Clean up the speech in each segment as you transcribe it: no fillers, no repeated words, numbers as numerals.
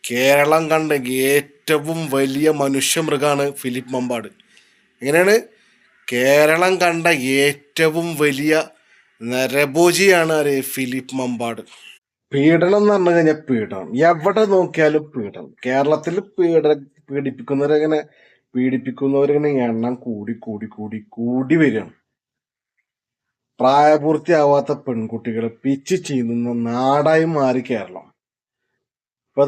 കേരളം കണ്ട ഏറ്റവും വലിയ മനുഷ്യമൃഗാണ് ഫിലിപ്പ് മമ്പാട്. എങ്ങനെയാണ്? കേരളം കണ്ട ഏറ്റവും വലിയ നരഭോജിയാണ് ആര്? ഫിലിപ്പ് മമ്പാട്. പീഡനം എന്ന് പറഞ്ഞു കഴിഞ്ഞാൽ പീഡനം, എവിടെ നോക്കിയാലും പീഡനം. കേരളത്തിൽ പീഡിപ്പിക്കുന്നവരെങ്ങനെ പീഡിപ്പിക്കുന്നവരിങ്ങനെ എണ്ണം കൂടി കൂടി കൂടി കൂടി വരികയാണ്. പ്രായപൂർത്തിയാവാത്ത പെൺകുട്ടികളെ പിച്ച് ചീന്തുന്ന നാടായി മാറി കേരളം. ഇപ്പൊ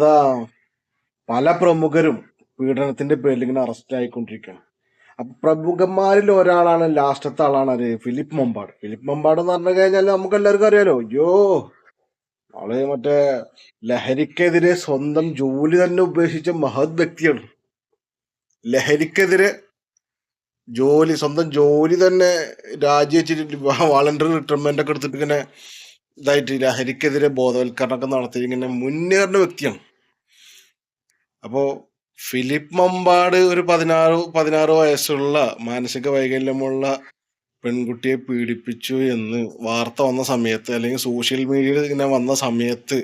പല പ്രമുഖരും പീഡനത്തിന്റെ പേരിൽ ഇങ്ങനെ അറസ്റ്റ് ആയിക്കൊണ്ടിരിക്കുകയാണ്. അപ്പൊ പ്രമുഖന്മാരിൽ ഒരാളാണ്, ലാസ്റ്റത്തെ ആളാണ് ആര്? ഫിലിപ്പ് മമ്പാട്. ഫിലിപ്പ് മമ്പാട് എന്ന് പറഞ്ഞു കഴിഞ്ഞാൽ നമുക്ക് എല്ലാവർക്കും അറിയാലോ. അയ്യോ, ആള് മറ്റേ ലഹരിക്കെതിരെ സ്വന്തം ജോലി തന്നെ ഉപേക്ഷിച്ച മഹത് വ്യക്തിയാണ്. ലഹരിക്കെതിരെ സ്വന്തം ജോലി തന്നെ രാജിവെച്ചിട്ട് വാളണ്ടറി റിട്ടയർമെന്റ് ഒക്കെ എടുത്തിട്ട് ഇങ്ങനെ ഇതായിട്ട് ലഹരിക്കെതിരെ ബോധവൽക്കരണമൊക്കെ നടത്തി ഇങ്ങനെ മുന്നേറുന്ന വ്യക്തിയാണ്. അപ്പോ ഫിലിപ്പ് മമ്പാട് ഒരു 16 വയസ്സുള്ള മാനസിക വൈകല്യമുള്ള പെൺകുട്ടിയെ പീഡിപ്പിച്ചു എന്ന് വാർത്ത വന്ന സമയത്ത്, അല്ലെങ്കിൽ സോഷ്യൽ മീഡിയയിൽ ഇങ്ങനെ വന്ന സമയത്ത്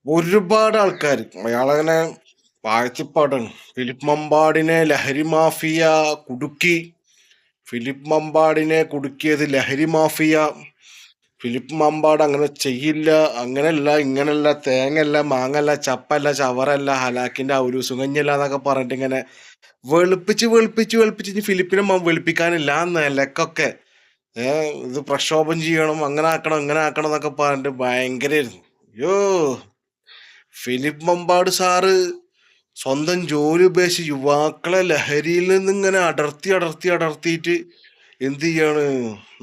ഒരുപാട് ആൾക്കാർ അയാളങ്ങനെ വാഴ്ത്തിപ്പാടാണ്. ഫിലിപ്പ് മമ്പാടിനെ ലഹരി മാഫിയ കുടുക്കി, ഫിലിപ്പ് മമ്പാടിനെ കുടുക്കിയത് ലഹരി മാഫിയ, ഫിലിപ്പ് മമ്പാട് അങ്ങനെ ചെയ്യില്ല, അങ്ങനെയല്ല ഇങ്ങനല്ല, തേങ്ങല്ല മാങ്ങല്ല ചപ്പല്ല ചവറല്ല ഹലാക്കിന്റെ ഒരു സുഗഞ്ഞല്ല എന്നൊക്കെ പറഞ്ഞിട്ട് ഇങ്ങനെ വെളുപ്പിച്ച് ഫിലിപ്പിനെ വെളുപ്പിക്കാനില്ല ആ നിലക്കൊക്കെ ഇത് പ്രക്ഷോഭം ചെയ്യണം, അങ്ങനെ ആക്കണം എന്നൊക്കെ പറഞ്ഞിട്ട് ഭയങ്കരമായിരുന്നു. അയ്യോ, ഫിലിപ്പ് മമ്പാട് സാറ് സ്വന്തം ജോലി ഉപേക്ഷിച്ച് യുവാക്കളെ ലഹരിയിൽ നിന്ന് ഇങ്ങനെ അടർത്തിയിട്ട് എന്ത് ചെയ്യാണ്?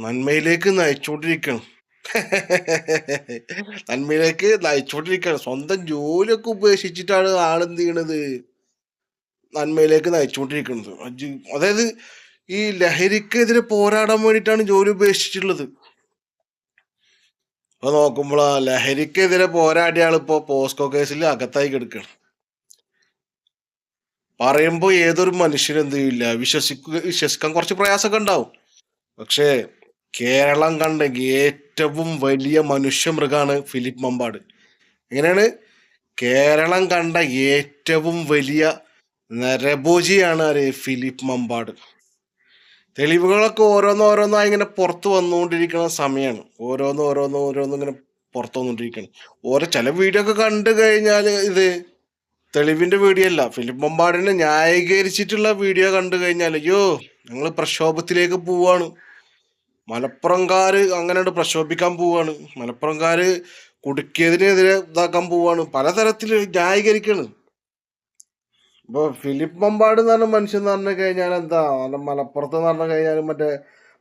നന്മയിലേക്ക് നയിച്ചുകൊണ്ടിരിക്കണം. നന്മയിലേക്ക് നയിച്ചുകൊണ്ടിരിക്കുകയാണ്. സ്വന്തം ജോലിയൊക്കെ ഉപേക്ഷിച്ചിട്ടാണ് ആളെന്ത് ചെയ്യണത്? നന്മയിലേക്ക് നയിച്ചുകൊണ്ടിരിക്കുന്നത്. അതായത് ഈ ലഹരിക്കെതിരെ പോരാടാൻ വേണ്ടിയിട്ടാണ് ജോലി ഉപേക്ഷിച്ചിട്ടുള്ളത്. അപ്പൊ നോക്കുമ്പോൾ ആ ലഹരിക്കെതിരെ പോരാടിയ ആളിപ്പോ പോസ്കോ കേസിൽ അകത്തായി കിടക്കുകയാണ്. പറയുമ്പോ ഏതൊരു മനുഷ്യനും എന്ത് ചെയ്യില്ല, വിശ്വസിക്കാൻ കുറച്ച് പ്രയാസമൊക്കെ ഉണ്ടാവും. പക്ഷേ കേരളം കണ്ട ഏറ്റവും വലിയ മനുഷ്യമൃഗാണ് ഫിലിപ്പ് മമ്പാട്. എങ്ങനെയാണ്? കേരളം കണ്ട ഏറ്റവും വലിയ നരഭോജിയാണ് ആര്? ഫിലിപ്പ് മമ്പാട്. തെളിവുകളൊക്കെ ഓരോന്നോരോന്നായി ഇങ്ങനെ പുറത്തു വന്നുകൊണ്ടിരിക്കുന്ന സമയമാണ്. ഓരോന്ന് ഇങ്ങനെ പുറത്തു വന്നുകൊണ്ടിരിക്കുകയാണ്. ചില വീഡിയോ ഒക്കെ കണ്ടു കഴിഞ്ഞാൽ ഇത് തെളിവിന്റെ വീഡിയോ അല്ല, ഫിലിപ്പ് മമ്പാടിനെ ന്യായീകരിച്ചിട്ടുള്ള വീഡിയോ കണ്ടു കഴിഞ്ഞാൽ അയ്യോ, ഞങ്ങൾ പ്രക്ഷോഭത്തിലേക്ക് പോവാണ്, മലപ്പുറംകാര് അങ്ങനെ പ്രക്ഷോഭിക്കാൻ പോവാണ്, മലപ്പുറംകാര് കുടുക്കിയതിനെതിരെ ഇതാക്കാൻ പോവാണ്, പലതരത്തിൽ ന്യായീകരിക്കാണ്. ഇപ്പൊ ഫിലിപ്പ് മമ്പാട് എന്ന് പറഞ്ഞ മനുഷ്യൻ എന്ന് പറഞ്ഞു കഴിഞ്ഞാൽ എന്താ, മലപ്പുറത്ത് എന്ന് പറഞ്ഞു കഴിഞ്ഞാൽ മറ്റേ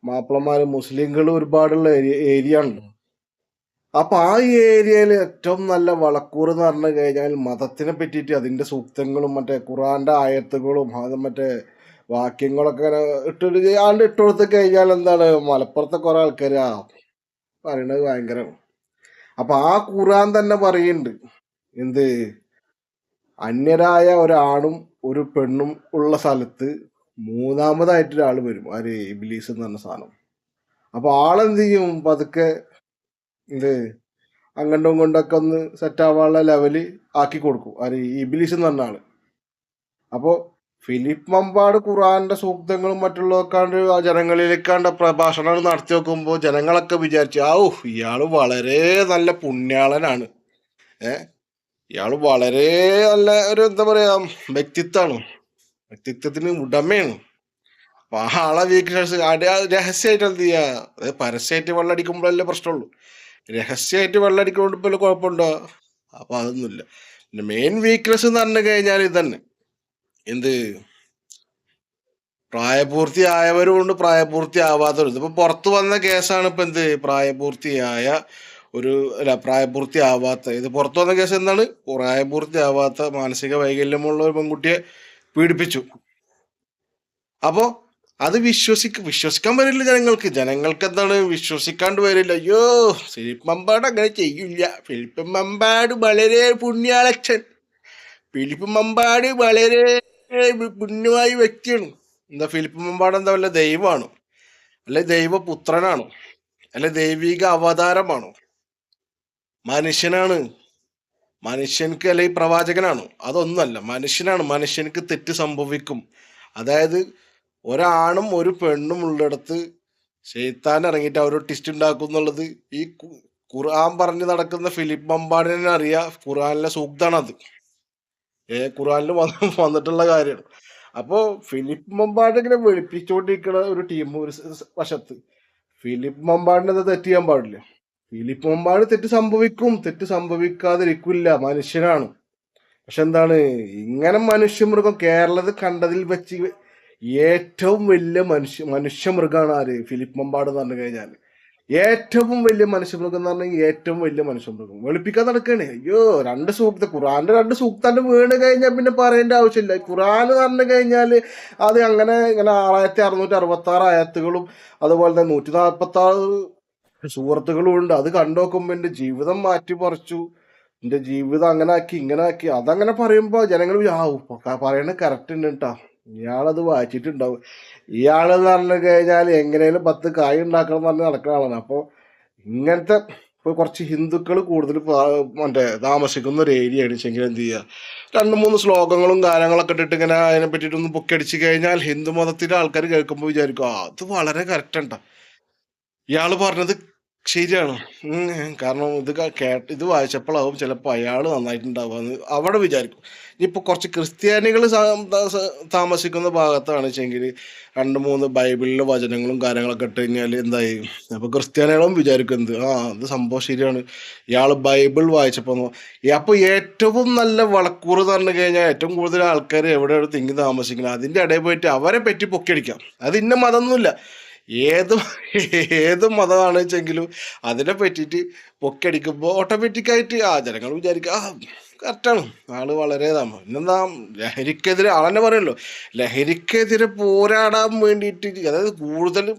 മാപ്പിളമാര് മുസ്ലിങ്ങൾ ഒരുപാടുള്ള ഏരിയ ഉണ്ട്. അപ്പൊ ആ ഏരിയയിൽ ഏറ്റവും നല്ല വളക്കൂർ എന്ന് പറഞ്ഞു കഴിഞ്ഞാൽ മതത്തിനെ പറ്റിയിട്ട് അതിന്റെ സൂക്തങ്ങളും മറ്റേ ഖുറാന്റെ ആയത്തുകളും അത് മറ്റേ വാക്യങ്ങളൊക്കെ ഇട്ട് കൊടുത്ത് കഴിഞ്ഞാൽ എന്താണ്, മലപ്പുറത്തെ കുറെ ആൾക്കാർ പറയണത് ഭയങ്കരമാണ്. അപ്പൊ ആ ഖുറാൻ തന്നെ പറയുന്നുണ്ട് എന്ത്, അന്യരായ ഒരാണും ഒരു പെണ്ണും ഉള്ള സ്ഥലത്ത് മൂന്നാമതായിട്ട് ഒരാൾ വരും, ആര്? ഇബ്ലീസ് എന്ന് പറഞ്ഞ സാധനം. അപ്പൊ ആളെന്ത് ചെയ്യും? പതുക്കെ ഇത് അങ്ങോട്ടും ഇങ്ങോട്ടൊക്കെ ഒന്ന് സെറ്റ് ആവാനുള്ള ലെവല് ആക്കി കൊടുക്കും, ആര്? ഇബ്ലീസ് എന്ന് പറഞ്ഞ ആള്. അപ്പോ ഫിലിപ്പ് മമ്പാട് ഖുറാന്റെ സൂക്തങ്ങളും മറ്റുള്ളതൊക്കാണ്ട് ജനങ്ങളിലേക്കാണ്ട് പ്രഭാഷണങ്ങൾ നടത്തി നോക്കുമ്പോൾ ജനങ്ങളൊക്കെ വിചാരിച്ചു ഇയാള് വളരെ നല്ല പുണ്യാളനാണ്, ഇയാള് വളരെ നല്ല ഒരു എന്താ പറയാ വ്യക്തിത്വത്തിന് ഉടമയാണ്. അപ്പൊ ആ ആളെ വീക്ക്നെസ് രഹസ്യമായിട്ട് എന്ത് ചെയ്യാ, അതായത് പരസ്യമായിട്ട് വെള്ളടിക്കുമ്പോഴല്ലേ പ്രശ്നമുള്ളൂ. രഹസ്യമായിട്ട് വെള്ളടിക്കൊണ്ട് ഇപ്പൊ കുഴപ്പമുണ്ടോ? അപ്പൊ അതൊന്നുമില്ല. പിന്നെ മെയിൻ വീക്ക്നെസ് എന്ന് പറഞ്ഞു കഴിഞ്ഞാൽ ഇതന്നെ, എന്ത്, പ്രായപൂർത്തിയായവരും ഉണ്ട് പ്രായപൂർത്തിയാവാത്തവരും. ഇതിപ്പോ പുറത്തു വന്ന കേസാണ് ഇപ്പൊ എന്ത്, പ്രായപൂർത്തിയാവാത്ത ഇത് പുറത്തു വന്ന കേസ് എന്താണ്? പ്രായപൂർത്തിയാവാത്ത മാനസിക വൈകല്യമുള്ള ഒരു പെൺകുട്ടിയെ പീഡിപ്പിച്ചു. അപ്പോ അത് വിശ്വസിക്കാൻ വരില്ല ജനങ്ങൾക്ക് എന്താണ്, വിശ്വസിക്കാണ്ട് വരില്ല. അയ്യോ, ഫിലിപ്പ് മമ്പാട് അങ്ങനെ ചെയ്യില്ല, ഫിലിപ്പ് മമ്പാട് വളരെ പുണ്യാളച്ചൻ, ഫിലിപ്പ് മമ്പാട് വളരെ പുണ്യമായ വ്യക്തിയാണ്. എന്താ ഫിലിപ്പ് മമ്പാട് എന്താ വല്ല ദൈവമാണോ? അല്ലെ ദൈവപുത്രനാണോ? അല്ലെ ദൈവിക അവതാരമാണോ? മനുഷ്യനാണ്. മനുഷ്യൻക്ക് അല്ലെങ്കിൽ പ്രവാചകനാണോ? അതൊന്നുമല്ല. മനുഷ്യനാണ്. മനുഷ്യൻക്ക് തെറ്റ് സംഭവിക്കും. അതായത് ഒരാണും ഒരു പെണ്ണും ഉള്ളിടത്ത് ശൈത്താൻ ഇറങ്ങിയിട്ട് അവരൊരു ട്വിസ്റ്റ് ഉണ്ടാക്കും എന്നുള്ളത് ഈ ഖുർആൻ പറഞ്ഞു നടക്കുന്ന ഫിലിപ്പ് മമ്പാടിനെ അറിയാം. ഖുർആനിലെ സൂക്താണത്. ഖുർആനിൽ വന്നിട്ടുള്ള കാര്യമാണ്. അപ്പോ ഫിലിപ്പ് മമ്പാട് ഇങ്ങനെ വെളുപ്പിച്ചുകൊണ്ടിരിക്കുന്ന ഒരു ടീം ഒരു വശത്ത്, ഫിലിപ്പ് മമ്പാടിനെ അത് തെറ്റ് ചെയ്യാൻ പാടില്ല. ഫിലിപ്പ് മമ്പാട് തെറ്റ് സംഭവിക്കും, തെറ്റ് സംഭവിക്കാതിരിക്കില്ല, മനുഷ്യനാണ്. പക്ഷെ എന്താണ്, ഇങ്ങനെ മനുഷ്യമൃഗം കേരളത്തിൽ കണ്ടതിൽ വെച്ച് ഏറ്റവും വലിയ മനുഷ്യമൃഗമാണ് ആര്? ഫിലിപ്പ് മമ്പാട് എന്ന് പറഞ്ഞു കഴിഞ്ഞാൽ ഏറ്റവും വലിയ മനുഷ്യമൃഗം എന്ന് പറഞ്ഞാൽ ഏറ്റവും വലിയ മനുഷ്യമൃഗം വെളുപ്പിക്കാൻ നടക്കണേ. അയ്യോ, ഖുറാന്റെ 2 സൂക്താണ്ട് വീണ് കഴിഞ്ഞാൽ പിന്നെ പറയേണ്ട ആവശ്യമില്ല. ഖുറാൻ പറഞ്ഞു കഴിഞ്ഞാൽ അത് അങ്ങനെ ഇങ്ങനെ 6666 ആയത്തുകളും അതുപോലെ തന്നെ 146 സൂറത്തുകളും ഉണ്ട്. അത് കണ്ടുനോക്കുമ്പോ എന്റെ ജീവിതം മാറ്റിമറിച്ചു, എന്റെ ജീവിതം അങ്ങനെ ആക്കി ഇങ്ങനെ ആക്കി, അതങ്ങനെ പറയുമ്പോ ജനങ്ങൾ പറയണ കറക്റ്റ് ഉണ്ട് കേട്ടാ, ഇയാളത് വായിച്ചിട്ടുണ്ടാവും. ഇയാളെന്ന് പറഞ്ഞു കഴിഞ്ഞാൽ എങ്ങനെയും 10 കായ് ഉണ്ടാക്കണം എന്ന് പറഞ്ഞ് നടക്കുന്ന ആളാണ്. അപ്പോൾ ഇങ്ങനത്തെ ഇപ്പോൾ കുറച്ച് ഹിന്ദുക്കൾ കൂടുതൽ മറ്റേ താമസിക്കുന്ന ഒരു ഏരിയ ആണ് വെച്ചെങ്കിൽ എന്ത് ചെയ്യുക, 2-3 ശ്ലോകങ്ങളും കാര്യങ്ങളൊക്കെ ഇട്ടിട്ട് ഇങ്ങനെ അതിനെ പറ്റിയിട്ടൊന്ന് പൊക്കടിച്ച് കഴിഞ്ഞാൽ ഹിന്ദു മതത്തിലെ ആൾക്കാർ കേൾക്കുമ്പോൾ വിചാരിക്കും അത് വളരെ കറക്റ്റ് ഉണ്ടാ, ഇയാള് പറഞ്ഞത് ശരിയാണ്. കാരണം ഇത് വായിച്ചപ്പോഴാവും ചിലപ്പോൾ അയാൾ നന്നായിട്ടുണ്ടാവുക അവിടെ വിചാരിക്കും. ഇപ്പൊ കുറച്ച് ക്രിസ്ത്യാനികൾ താമസിക്കുന്ന ഭാഗത്താണ് വെച്ചെങ്കിൽ 2-3 ബൈബിളിലെ വചനങ്ങളും കാര്യങ്ങളൊക്കെ ഇട്ട് കഴിഞ്ഞാൽ എന്തായി, അപ്പൊ ക്രിസ്ത്യാനികളും വിചാരിക്കും അത് സംഭവം ശരിയാണ്, ഇയാള് ബൈബിൾ വായിച്ചപ്പോ. അപ്പൊ ഏറ്റവും നല്ല വളക്കൂറ് പറഞ്ഞു കഴിഞ്ഞാൽ ഏറ്റവും കൂടുതൽ ആൾക്കാർ എവിടെയാണ് തിങ്ങി താമസിക്കുന്നത് അതിന്റെ ഇടയിൽ പോയിട്ട് അവരെ പറ്റി പൊക്കിയടിക്കാം. അത് ഇന്ന മതമൊന്നുമില്ല, ഏത് ഏത് മതമാണ് വെച്ചെങ്കിലും അതിനെ പറ്റിയിട്ട് പൊക്കടിക്കുമ്പോൾ ഓട്ടോമാറ്റിക്കായിട്ട് ജനങ്ങൾ വിചാരിക്കുക കറക്റ്റാണ്, ആള് വളരെ പിന്നെന്താ, ലഹരിക്കെതിരെ ആളെന്നെ പറയുമല്ലോ, ലഹരിക്കെതിരെ പോരാടാൻ വേണ്ടിയിട്ട്, അതായത് കൂടുതലും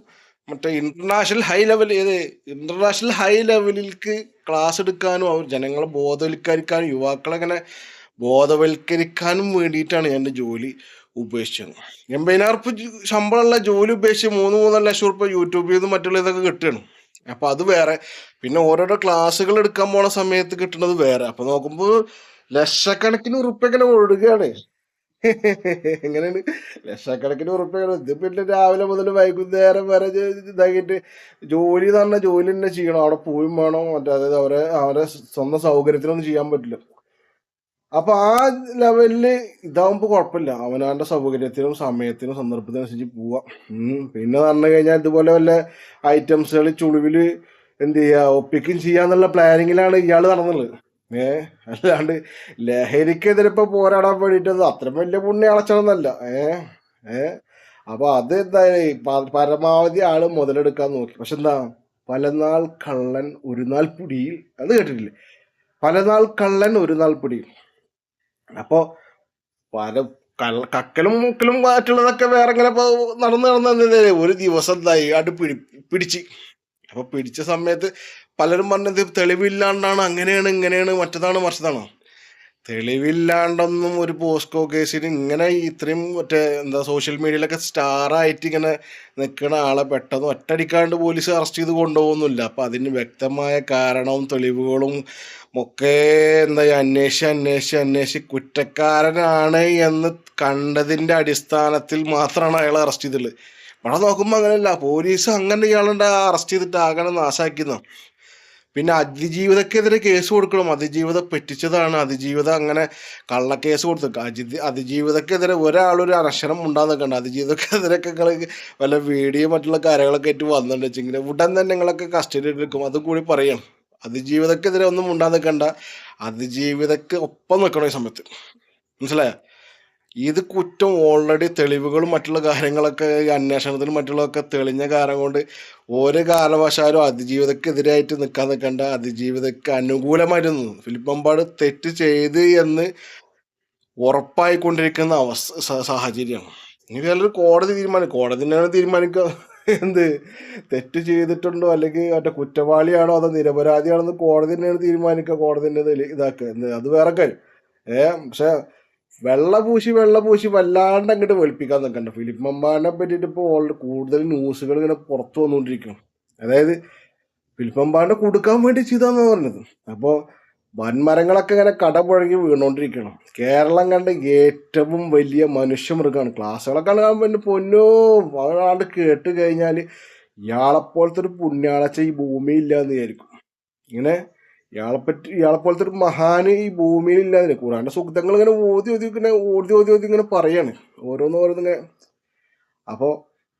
മറ്റേ ഇന്റർനാഷണൽ ഹൈ ലെവലിലേക്ക് ക്ലാസ് എടുക്കാനും അവർ ജനങ്ങളെ ബോധവൽക്കരിക്കാനും യുവാക്കളെ അങ്ങനെ ബോധവൽക്കരിക്കാനും വേണ്ടിയിട്ടാണ് എൻ്റെ ജോലി ഉപേക്ഷിച്ചത്. 80,000 ശമ്പളമുള്ള ജോലി ഉപേക്ഷിച്ച് 3-3.5 ലക്ഷം റുപ്യ യൂട്യൂബിൽ നിന്ന് മറ്റുള്ള ഇതൊക്കെ കിട്ടുകയാണ്. അപ്പൊ അത് വേറെ, പിന്നെ ഓരോരോ ക്ലാസ്സുകൾ എടുക്കാൻ പോണ സമയത്ത് കിട്ടുന്നത് വേറെ. അപ്പൊ നോക്കുമ്പോൾ ലക്ഷക്കണക്കിന് ഉറുപ്പ്യങ്ങനെ ഒഴുകുകയാണ്. എങ്ങനെയാണ് ലക്ഷക്കണക്കിന് ഉറുപ്പ്യാണ് ഇത്? പിന്നെ രാവിലെ മുതൽ വൈകുന്നേരം വരെ ഇതാക്കിയിട്ട് ജോലി എന്ന് പറഞ്ഞാൽ ജോലി തന്നെ ചെയ്യണം, അവിടെ പോയും വേണം, മറ്റേ അതായത് അവരെ സ്വന്തം സൗകര്യത്തിനൊന്നും ചെയ്യാൻ പറ്റില്ല. അപ്പൊ ആ ലെവലില് ഇതാവുമ്പോ കുഴപ്പമില്ല, അവനവന്റെ സൗകര്യത്തിനും സമയത്തിനും സന്ദർഭത്തിനും അനുസരിച്ച് പോവാം. പിന്നെ പറഞ്ഞു കഴിഞ്ഞാൽ ഇതുപോലെ വല്ല ഐറ്റംസുകൾ ചുളിവില് എന്ത് ചെയ്യാ ഒപ്പിക്കും ചെയ്യാന്നുള്ള പ്ലാനിങ്ങിലാണ് ഇയാള് നടന്നുള്ളത്. അല്ലാണ്ട് ലഹരിക്കെതിരെ ഇപ്പൊ പോരാടാൻ വേണ്ടിട്ടത് അത്ര വലിയ പുണ്യ അളച്ചണമെന്നല്ല. ഏ അപ്പൊ അത് എന്തായാലും പരമാവധി ആള് മുതലെടുക്കാൻ നോക്കി. പക്ഷെ എന്താ, പലനാൾ കള്ളൻ ഒരു നാൾ പിടിയിൽ, അത് കേട്ടിട്ടില്ലേ? പലനാൾ കള്ളൻ ഒരു നാൾ പിടിയിൽ. അപ്പൊ പല കക്കലും മുക്കലും മറ്റുള്ളതൊക്കെ വേറെ ഇങ്ങനെ നടന്ന് ഒരു ദിവസം എന്തായി പിടിച്ച്. അപ്പൊ പിടിച്ച സമയത്ത് പലരും പറഞ്ഞത് തെളിവില്ലാണ്ടാണ്, അങ്ങനെയാണ് ഇങ്ങനെയാണ് മറ്റതാണ് മറിച്ചതാണോ. തെളിവില്ലാണ്ടൊന്നും ഒരു പോസ്കോ കേസിന് ഇങ്ങനെ ഇത്രയും മറ്റേ എന്താ സോഷ്യൽ മീഡിയയിലൊക്കെ സ്റ്റാറായിട്ട് ഇങ്ങനെ നിൽക്കുന്ന ആളെ പെട്ടെന്ന് ഒറ്റടിക്കാണ്ട് പോലീസ് അറസ്റ്റ് ചെയ്ത് കൊണ്ടുപോകുന്നില്ല. അപ്പൊ അതിന് വ്യക്തമായ കാരണവും തെളിവുകളും ഒക്കെ എന്താ അന്വേഷിച്ച് കുറ്റക്കാരനാണ് എന്ന് കണ്ടതിന്റെ അടിസ്ഥാനത്തിൽ മാത്രമാണ് അയാളെ അറസ്റ്റ് ചെയ്തിട്ടുള്ളത്. ഇവിടെ നോക്കുമ്പോൾ അങ്ങനെയല്ല, പോലീസ് അങ്ങനെ ഇയാളുടെ അറസ്റ്റ് ചെയ്തിട്ട് ആകണം നാശാക്കുന്ന. പിന്നെ അതിജീവിതക്കെതിരെ കേസ് കൊടുക്കണം, അതിജീവിതം പറ്റിച്ചതാണ്, അതിജീവിതം അങ്ങനെ കള്ളക്കേസ് കൊടുത്തു. അതിജീവിതക്കെതിരെ ഒരാളൊരു അനക്ഷരം ഉണ്ടാകുന്ന കണ്ട, അതിജീവിതക്കെതിരൊക്കെ നിങ്ങൾ വല്ല വീഡിയോ മറ്റുള്ള കാര്യങ്ങളൊക്കെ ആയിട്ട് വന്നിട്ടുണ്ട് വെച്ചെങ്കിൽ ഉടൻ തന്നെ നിങ്ങളൊക്കെ കസ്റ്റഡി എടുക്കും. അതും കൂടി പറയണം, അതിജീവിതക്കെതിരെ ഒന്നും ഉണ്ടാകുന്ന കണ്ട അതിജീവിതക്ക് ഒപ്പം നിൽക്കണം ഈ സമയത്ത്, മനസ്സിലായ? ഇത് കുറ്റം ഓൾറെഡി തെളിവുകളും മറ്റുള്ള കാര്യങ്ങളൊക്കെ അന്വേഷണത്തിലും മറ്റുള്ളതൊക്കെ തെളിഞ്ഞ കാരണം കൊണ്ട് ഒരു കാരണവശാലും അതിജീവിതക്കെതിരായിട്ട് നിൽക്കാൻ നിൽക്കേണ്ട, അതിജീവിതക്ക് അനുകൂലമായിട്ട് നിന്നു. ഫിലിപ്പ് മമ്പാട് തെറ്റ് ചെയ്ത് എന്ന് ഉറപ്പായിക്കൊണ്ടിരിക്കുന്ന സാഹചര്യമാണ്. ഇനി ചിലർ കോടതി തന്നെയാണ് തീരുമാനിക്കുക എന്ത് തെറ്റ് ചെയ്തിട്ടുണ്ടോ അല്ലെങ്കിൽ മറ്റേ കുറ്റവാളിയാണോ അതോ നിരപരാധിയാണെന്ന് കോടതി തന്നെയാണ് തീരുമാനിക്കുക, കോടതി തന്നെ ഇതാക്കുക, അത് വേറെ കാര്യം. പക്ഷെ വെള്ള പൂശി വല്ലാണ്ട് അങ്ങോട്ട് വെളുപ്പിക്കാൻ നിൽക്കണ്ട. ഫിലിപ്പ് മമ്പാടിനെ പറ്റിയിട്ട് ഇപ്പോൾ കൂടുതൽ ന്യൂസുകൾ ഇങ്ങനെ പുറത്തു വന്നുകൊണ്ടിരിക്കണം. അതായത് ഫിലിപ്പ് മമ്പാടിനെ കൊടുക്കാൻ വേണ്ടി ചെയ്താന്ന് പറഞ്ഞത്. അപ്പോൾ വൻമരങ്ങളൊക്കെ ഇങ്ങനെ കടപുഴകി വീണോണ്ടിരിക്കണം. കേരളം കണ്ട ഏറ്റവും വലിയ മനുഷ്യമൃഗമാണ്. ക്ലാസ്സുകളൊക്കെ കാണാൻ പിന്നെ പൊന്നോ അതാണ്ട് കേട്ട് കഴിഞ്ഞാൽ ഇയാളെപ്പോലത്തെ ഒരു പുണ്യാളച്ച ഈ ഭൂമിയില്ല എന്ന് വിചാരിക്കും. ഇങ്ങനെ ഇയാളെപ്പോലത്തെ ഒരു മഹാന് ഈ ഭൂമിയിൽ ഇല്ലാതെ ഖുറാന്റെ സൂക്തങ്ങൾ ഇങ്ങനെ ഓതി ഓതി ഇങ്ങനെ ഓതി ഓതി ഓതി ഇങ്ങനെ പറയാണ് ഓരോന്നിങ്ങനെ. അപ്പോൾ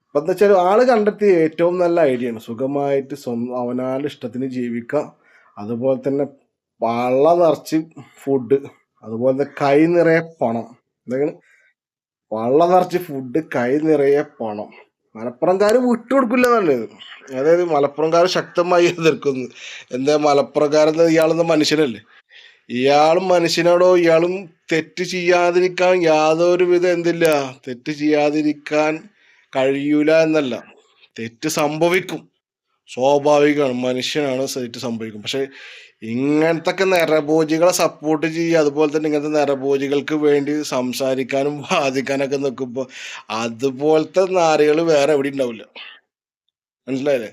ഇപ്പം എന്താ വെച്ചാൽ ആള് കണ്ടെത്തിയ ഏറ്റവും നല്ല ഐഡിയ ആണ് സുഖമായിട്ട് അവനാന്റെ ഇഷ്ടത്തിന് ജീവിക്കുക. അതുപോലെ തന്നെ പള്ള നിറച്ച് ഫുഡ്, അതുപോലെ തന്നെ കൈ നിറയെ പണം. എന്തെങ്കിലും പള്ള നിറച്ച് ഫുഡ്, കൈ നിറയെ പണം. മലപ്പുറംകാർ വിട്ടുകൊടുക്കില്ല നല്ലത്. അതായത് മലപ്പുറംകാർ ശക്തമായി എതിർക്കുന്നു. എന്താ മലപ്പുറംകാരെന്താ ഇയാളെന്ന മനുഷ്യനല്ലേ? ഇയാളും മനുഷ്യനോടോ ഇയാളും തെറ്റ് ചെയ്യാതിരിക്കാൻ യാതൊരു വിധ എന്തില്ല, തെറ്റ് ചെയ്യാതിരിക്കാൻ കഴിയൂല എന്നല്ല, തെറ്റ് സംഭവിക്കും, സ്വാഭാവികമാണ്, മനുഷ്യനാണ്, തെറ്റ് സംഭവിക്കും. പക്ഷെ ഇങ്ങനത്തെ നരഭോജികളെ സപ്പോർട്ട് ചെയ്യുക, അതുപോലെ തന്നെ ഇങ്ങനത്തെ നരഭോജികൾക്ക് വേണ്ടി സംസാരിക്കാനും വാദിക്കാനൊക്കെ നിൽക്കുമ്പോൾ അതുപോലത്തെ നാരികൾ വേറെ എവിടെ ഉണ്ടാവില്ല. മനസ്സിലായില്ലേ?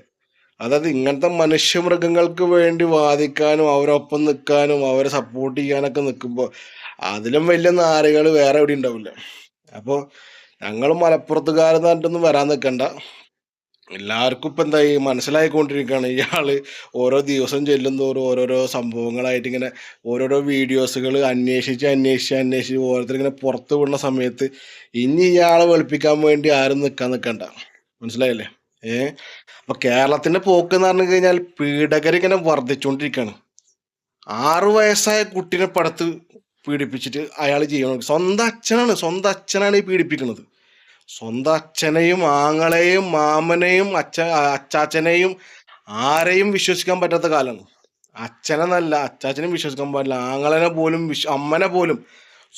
അതായത് ഇങ്ങനത്തെ മനുഷ്യമൃഗങ്ങൾക്ക് വേണ്ടി വാദിക്കാനും അവരൊപ്പം നിൽക്കാനും അവരെ സപ്പോർട്ട് ചെയ്യാനൊക്കെ നിൽക്കുമ്പോൾ അതിലും വലിയ നാരികൾ വേറെ എവിടെ ഉണ്ടാവില്ല. അപ്പോൾ ഞങ്ങൾ മലപ്പുറത്തുകാരെന്ന് പറഞ്ഞിട്ടൊന്നും വരാൻ നിൽക്കണ്ട. എല്ലാവർക്കും ഇപ്പം എന്തായി മനസ്സിലായിക്കൊണ്ടിരിക്കുകയാണ് ഇയാള് ഓരോ ദിവസം ചെല്ലുന്തോറും ഓരോരോ സംഭവങ്ങളായിട്ട് ഇങ്ങനെ ഓരോരോ വീഡിയോസുകൾ അന്വേഷിച്ച് ഓരോരുത്തർ ഇങ്ങനെ പുറത്ത് വിടുന്ന സമയത്ത് ഇനി ഇയാളെ വെളുപ്പിക്കാൻ വേണ്ടി ആരും നിൽക്കാൻ നിൽക്കണ്ട. മനസ്സിലായില്ലേ? അപ്പൊ കേരളത്തിന്റെ പോക്ക് എന്ന് പറഞ്ഞു കഴിഞ്ഞാൽ പീഡകരിങ്ങനെ വർദ്ധിച്ചുകൊണ്ടിരിക്കുകയാണ്. 6 വയസ്സായ കുട്ടീനെ പടത്ത് പീഡിപ്പിച്ചിട്ട് അയാൾ ചെയ്യണം. സ്വന്തം അച്ഛനാണ് ഈ പീഡിപ്പിക്കുന്നത്. സ്വന്തം അച്ഛനെയും ആങ്ങളെയും മാമനെയും അച്ചാച്ചനെയും ആരെയും വിശ്വസിക്കാൻ പറ്റാത്ത കാലമാണ്. അച്ഛനെന്നല്ല, അച്ചാച്ചനെയും വിശ്വസിക്കാൻ പാടില്ല, ആങ്ങളനെ പോലും അമ്മനെ പോലും,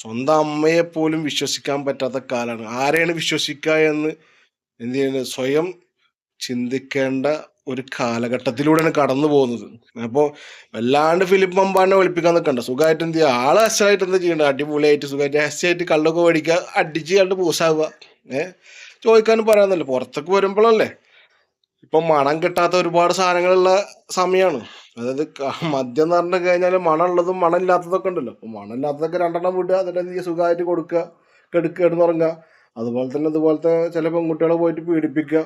സ്വന്തം അമ്മയെ പോലും വിശ്വസിക്കാൻ പറ്റാത്ത കാലമാണ്. ആരെയാണ് വിശ്വസിക്കുക എന്ന് എന്ത് ചെയ്യുന്നത് സ്വയം ചിന്തിക്കേണ്ട ഒരു കാലഘട്ടത്തിലൂടെയാണ് കടന്നു പോകുന്നത്. അപ്പോൾ വല്ലാണ്ട് ഫിലിപ്പ് മമ്പാടിനെ ഒളിപ്പിക്കാൻ നിൽക്കണ്ട. സുഖമായിട്ട് എന്ത് ചെയ്യുക, ആള് അസലായിട്ട് എന്താ ചെയ്യണ്ട, അടിപൊളിയായിട്ട് സുഖമായിട്ട് രഹസ്യമായിട്ട് കള്ളൊക്കെ മേടിക്കുക, അടിച്ച് കണ്ട് പൂസാവുക. ചോദിക്കാനും പറയാന്നല്ലോ, പുറത്തേക്ക് വരുമ്പോഴല്ലേ ഇപ്പൊ മണം കിട്ടാത്ത ഒരുപാട് സാധനങ്ങളുള്ള സമയമാണ്. അതായത് മദ്യം എന്ന് പറഞ്ഞു കഴിഞ്ഞാൽ മണമുള്ളതും മണമില്ലാത്തതൊക്കെ ഉണ്ടല്ലോ. അപ്പൊ മണമില്ലാത്തതൊക്കെ 2 വിടുക, എന്നിട്ട് എന്ത് ചെയ്യുക, സുഖമായിട്ട് കൊടുക്കുക, കിടന്നുറങ്ങുക. അതുപോലെ തന്നെ ഇതുപോലത്തെ ചില പെൺകുട്ടികളെ പോയിട്ട് പീഡിപ്പിക്കുക.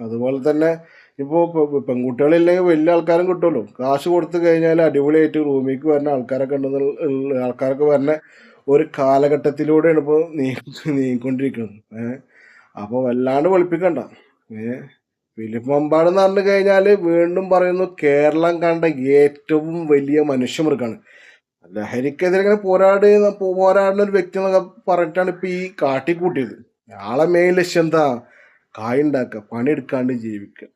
അതുപോലെ തന്നെ ഇപ്പോൾ പെൺകുട്ടികളില്ലെങ്കിൽ വലിയ ആൾക്കാരും കിട്ടുമല്ലോ. കാശ് കൊടുത്തു കഴിഞ്ഞാൽ അടിപൊളിയായിട്ട് റൂമിലേക്ക് വരുന്ന ആൾക്കാരൊക്കെ ഉണ്ടെന്നുള്ള ആൾക്കാരൊക്കെ വരുന്ന ഒരു കാലഘട്ടത്തിലൂടെയാണ് ഇപ്പോൾ നീങ്ങിക്കൊണ്ടിരിക്കുന്നത്. അപ്പോൾ വല്ലാണ്ട് വെളുപ്പിക്കണ്ട. ഫിലിപ്പ് മമ്പാട് എന്ന് പറഞ്ഞു കഴിഞ്ഞാൽ വീണ്ടും പറയുന്നു, കേരളം കണ്ട ഏറ്റവും വലിയ മനുഷ്യമൃഗമാണ്. ലഹരിക്കെതിരെ ഇങ്ങനെ പോരാടുന്ന ഒരു വ്യക്തി എന്നൊക്കെ പറഞ്ഞിട്ടാണ് ഇപ്പൊ ഈ കാട്ടിക്കൂട്ടിയത്. ആളെ മെയിൻ ലക്ഷ്യം എന്താ? കായുണ്ടാക്കുക, പണിയെടുക്കാണ്ട് ജീവിക്കുക.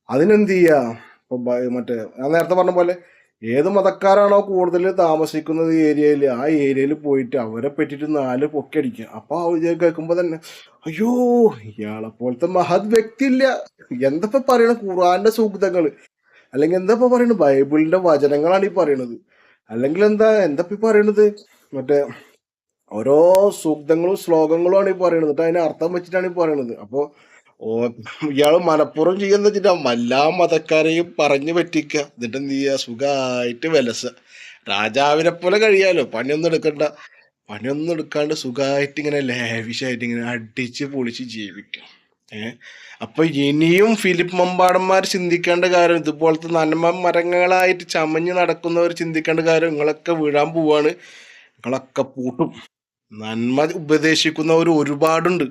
അതിനെന്ത് ചെയ്യുക? ഇപ്പൊ മറ്റേ ഞാൻ നേരത്തെ പറഞ്ഞ പോലെ ഏത് മതക്കാരാണോ കൂടുതൽ താമസിക്കുന്നത് ഈ ഏരിയയിൽ, ആ ഏരിയയിൽ പോയിട്ട് അവരെ പറ്റിയിട്ട് 4 പൊക്കടിക്കുക. അപ്പൊ ആ വിജയം കേൾക്കുമ്പോ തന്നെ അയ്യോ, ഇയാളെ പോലത്തെ മഹത് വ്യക്തി ഇല്ല. എന്തപ്പോ പറയണ ഖുർആന്റെ സൂക്തങ്ങള്, അല്ലെങ്കിൽ എന്താ പറയണത്, ബൈബിളിന്റെ വചനങ്ങളാണ് ഈ പറയണത്, അല്ലെങ്കിൽ എന്താ പറയണത്, മറ്റേ ഓരോ സൂക്തങ്ങളും ശ്ലോകങ്ങളുമാണ് ഈ പറയണത്. എന്നിട്ട് അതിനെ അർത്ഥം വെച്ചിട്ടാണ് ഈ പറയണത്. അപ്പോൾ ഇയാള് മനഃപൂർവ്വം ചെയ്യുന്ന വെച്ചിട്ടാ എല്ലാ മതക്കാരെയും പറഞ്ഞു പറ്റിക്കുക. എന്നിട്ട് എന്ത് ചെയ്യുക, സുഖമായിട്ട് വിലസ, രാജാവിനെ പോലെ കഴിയാലോ, പണിയൊന്നും എടുക്കാണ്ട് സുഖമായിട്ട് ഇങ്ങനെ ലാവിഷായിട്ട് ഇങ്ങനെ അടിച്ച് പൊളിച്ച് ജീവിക്കാം. അപ്പൊ ഇനിയും ഫിലിപ്പ് മമ്പാടന്മാർ ചിന്തിക്കേണ്ട കാര്യം, ഇതുപോലത്തെ നന്മ മരങ്ങളായിട്ട് ചമഞ്ഞ് നടക്കുന്നവർ ചിന്തിക്കേണ്ട കാര്യം, നിങ്ങളൊക്കെ വീഴാൻ പോവാണ്, നിങ്ങളൊക്കെ പൂട്ടും. നന്മ ഉപദേശിക്കുന്നവർ ഒരുപാടുണ്ട്.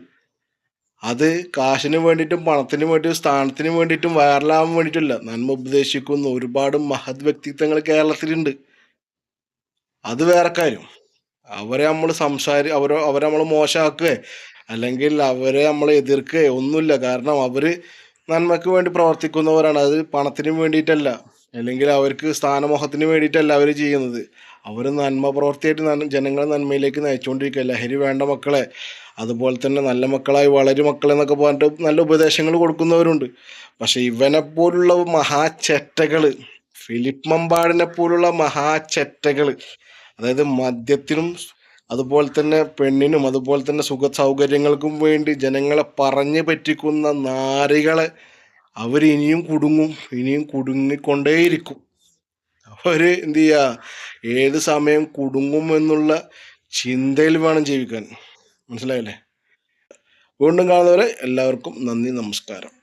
അത് കാശിന് വേണ്ടിയിട്ടും പണത്തിന് വേണ്ടിയിട്ടും സ്ഥാനത്തിന് വേണ്ടിയിട്ടും വൈറലാവാൻ വേണ്ടിയിട്ടില്ല. നന്മ ഉപദേശിക്കുന്ന ഒരുപാട് മഹത് വ്യക്തിത്വങ്ങൾ കേരളത്തിലുണ്ട്. അത് വേറെ കാര്യം. അവരെ നമ്മൾ അവരെ നമ്മൾ മോശമാക്കുകയോ അല്ലെങ്കിൽ അവരെ നമ്മൾ എതിർക്കുകയോ ഒന്നുമില്ല. കാരണം അവര് നന്മയ്ക്ക് വേണ്ടി പ്രവർത്തിക്കുന്നവരാണ്. അത് പണത്തിന് വേണ്ടിയിട്ടല്ല, അല്ലെങ്കിൽ അവർക്ക് സ്ഥാനമോഹത്തിന് വേണ്ടിയിട്ടല്ല അവർ ചെയ്യുന്നത്. അവർ നന്മ പ്രവർത്തിയായിട്ട് ജനങ്ങളെ നന്മയിലേക്ക് നയിച്ചുകൊണ്ടിരിക്കുക. ലഹരി വേണ്ട മക്കളെ, അതുപോലെ തന്നെ നല്ല മക്കളായി വളരും മക്കളെ എന്നൊക്കെ പറഞ്ഞിട്ട് നല്ല ഉപദേശങ്ങൾ കൊടുക്കുന്നവരുണ്ട്. പക്ഷെ ഇവനെ പോലുള്ള മഹാചെറ്റകള്, ഫിലിപ്പ് മമ്പാടിനെ പോലുള്ള മഹാചെറ്റകള്, അതായത് മദ്യത്തിനും അതുപോലെ തന്നെ പെണ്ണിനും അതുപോലെ തന്നെ സുഖ സൗകര്യങ്ങൾക്കും വേണ്ടി ജനങ്ങളെ പറഞ്ഞു പറ്റിക്കുന്ന നാരികളെ അവർ ഇനിയും കുടുങ്ങിക്കൊണ്ടേയിരിക്കും. അവര് എന്ത് ചെയ്യാ, ഏത് സമയം കുടുങ്ങും എന്നുള്ള ചിന്തയിൽ വേണം ജീവിക്കാൻ. മനസ്സിലായില്ലേ? വീണ്ടും കാണുന്നവരെ എല്ലാവർക്കും നന്ദി, നമസ്കാരം.